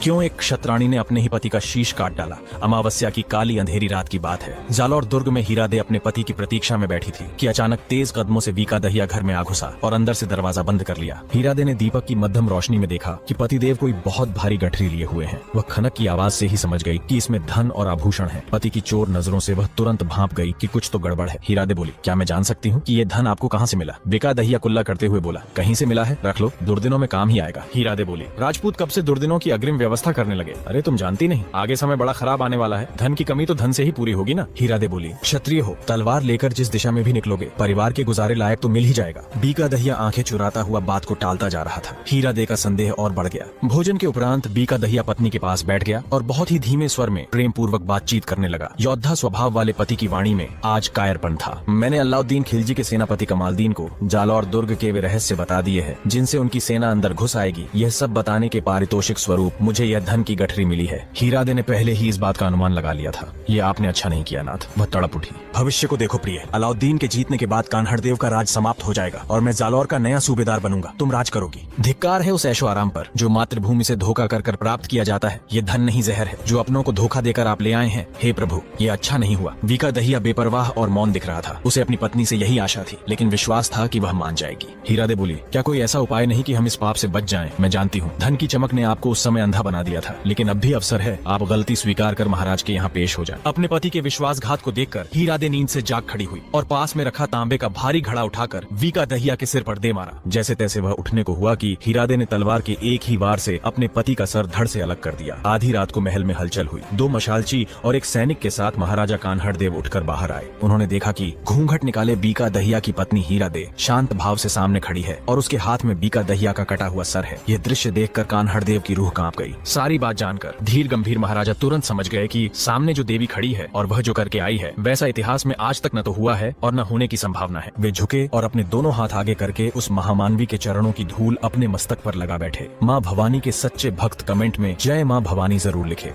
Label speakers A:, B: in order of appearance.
A: क्यों एक क्षत्राणी ने अपने ही पति का शीश काट डाला। अमावस्या की काली अंधेरी रात की बात है। जालौर दुर्ग में हीरादे अपने पति की प्रतीक्षा में बैठी थी कि अचानक तेज कदमों से वीका दहिया घर में आ घुसा और अंदर से दरवाजा बंद कर लिया। हीरादे ने दीपक की मध्यम रोशनी में देखा कि पतिदेव कोई बहुत भारी गठरी लिए हुए हैं। वह खनक की आवाज से ही समझ गई कि इसमें धन और आभूषण है। पति की चोर नजरों से वह तुरंत भांप गई कि कुछ तो गड़बड़ है। हीरादे बोली, क्या मैं जान सकती हूँ कि ये धन आपको कहाँ से मिला? वीका दहिया कुल्ला करते हुए बोला, कहीं से मिला है, रख लो, दुर्दिनों में काम ही आएगा। हीरादे बोली, राजपूत कब से दुर्दिनों की अग्रिम व्यवस्था करने लगे? अरे तुम जानती नहीं, आगे समय बड़ा खराब आने वाला है। धन की कमी तो धन से ही पूरी होगी ना। हीरादे बोली, क्षत्रिय हो, तलवार लेकर जिस दिशा में भी निकलोगे परिवार के गुजारे लायक तो मिल ही जाएगा। बीका दहिया आंखें चुराता हुआ बात को टालता जा रहा था। हीरादे का संदेह और बढ़ गया। भोजन के उपरांत बीका दहिया पत्नी के पास बैठ गया और बहुत ही धीमे स्वर में प्रेम पूर्वक बातचीत करने लगा। योद्धा स्वभाव वाले पति की वाणी में आज कायरपन था। मैंने अलाउद्दीन खिलजी के सेनापति कमालदीन को जालौर दुर्ग के वे रहस्य बता दिए हैं जिनसे उनकी सेना अंदर घुस आएगी। यह सब बताने के पारितोषिक स्वरूप मुझे यह धन की गठरी मिली है। हीरादे ने पहले ही इस बात का अनुमान लगा लिया था। ये आपने अच्छा नहीं किया नाथ। वह तड़प उठी। भविष्य को देखो प्रिय, अलाउद्दीन के जीतने के बाद कान्हड़देव का राज समाप्त हो जाएगा और मैं जालौर का नया सूबेदार बनूंगा। तुम राज करोगी। धिक्कार है उस ऐशो आराम पर जो मातृभूमि से धोखा कर कर प्राप्त किया जाता है। ये धन नहीं जहर है जो अपनों को धोखा देकर आप ले आए हैं। हे प्रभु, ये अच्छा नहीं हुआ। वीका दहिया बेपरवाह और मौन दिख रहा था। उसे अपनी पत्नी से यही आशा थी, लेकिन विश्वास था कि वह मान जाएगी। हीरादे बोली, क्या कोई ऐसा उपाय नहीं कि हम इस पाप से बच जाएं? मैं जानती हूँ धन की चमक ने आपको उस समय अंधा बना दिया था, लेकिन अब भी अवसर है आप गलती स्वीकार कर महाराज के यहाँ पेश हो जाए। अपने पति के विश्वासघात को देखकर हीरादे नींद से जाग खड़ी हुई और पास में रखा तांबे का भारी घड़ा उठाकर वीका दहिया के सिर पर दे मारा। जैसे तैसे वह उठने को हुआ कि हीरादे ने तलवार के एक ही वार से अपने पति का सर धड़ से अलग कर दिया। आधी रात को महल में हलचल हुई। दो मशालची और एक सैनिक के साथ महाराजा कान्हड़देव उठकर बाहर आए। उन्होंने देखा कि घूंघट निकाले बीका दहिया की पत्नी हीरादे शांत भाव से सामने खड़ी है और उसके हाथ में बीका दहिया का कटा हुआ सर है। यह दृश्य देखकर कान्हड़देव की रूह कांप गई। सारी बात जानकर धीर गंभीर महाराजा तुरंत समझ गए कि सामने जो देवी खड़ी है और वह जो करके आई है वैसा इतिहास में आज तक न तो हुआ है और न होने की संभावना है। वे झुके और अपने दोनों हाथ आगे करके उस महामानवी के चरणों की धूल अपने मस्तक पर लगा बैठे। माँ भवानी के सच्चे भक्त कमेंट में जय माँ भवानी जरूर लिखे।